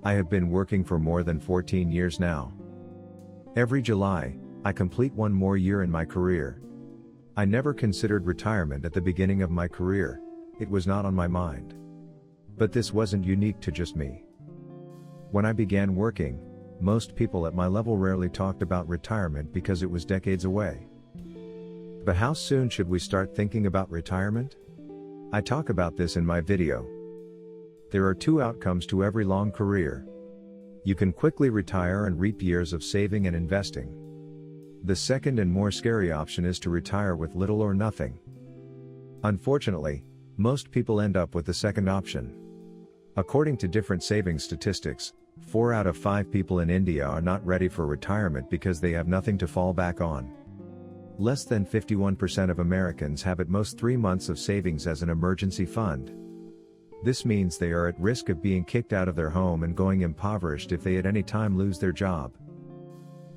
I have been working for more than 14 years now. Every July, I complete one more year in my career. I never considered retirement at the beginning of my career, it was not on my mind. But this wasn't unique to just me. When I began working, most people at my level rarely talked about retirement because it was decades away. But how soon should we start thinking about retirement? I talk about this in my video. There are two outcomes to every long career. You can quickly retire and reap years of saving and investing. The second and more scary option is to retire with little or nothing. Unfortunately, most people end up with the second option. According to different savings statistics, 4 out of 5 people in India are not ready for retirement because they have nothing to fall back on. Less than 51% of Americans have at most 3 months of savings as an emergency fund. This means they are at risk of being kicked out of their home and going impoverished if they at any time lose their job.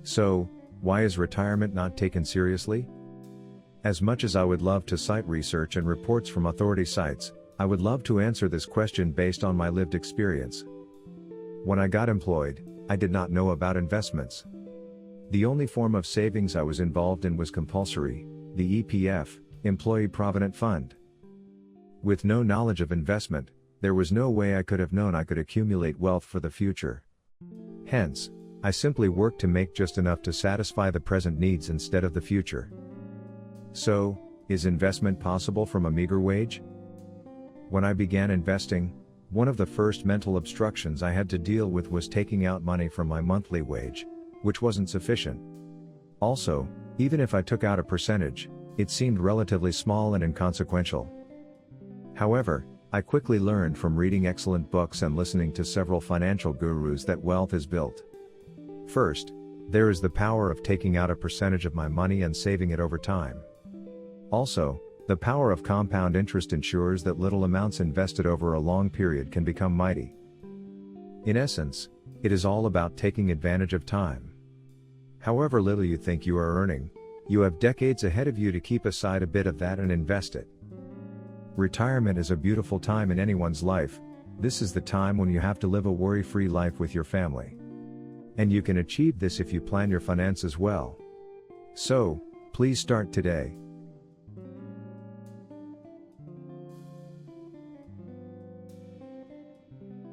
So, why is retirement not taken seriously? As much as I would love to cite research and reports from authority sites, I would love to answer this question based on my lived experience. When I got employed, I did not know about investments. The only form of savings I was involved in was compulsory, the EPF, Employee Provident Fund. With no knowledge of investment, there was no way I could have known I could accumulate wealth for the future. Hence, I simply worked to make just enough to satisfy the present needs instead of the future. So, is investment possible from a meager wage? When I began investing, one of the first mental obstructions I had to deal with was taking out money from my monthly wage, which wasn't sufficient. Also, even if I took out a percentage, it seemed relatively small and inconsequential. However, I quickly learned from reading excellent books and listening to several financial gurus that wealth is built. First, there is the power of taking out a percentage of my money and saving it over time. Also, the power of compound interest ensures that little amounts invested over a long period can become mighty. In essence, it is all about taking advantage of time. However little you think you are earning, you have decades ahead of you to keep aside a bit of that and invest it. Retirement is a beautiful time in anyone's life. This is the time when you have to live a worry-free life with your family. And you can achieve this if you plan your finances well. So, please start today.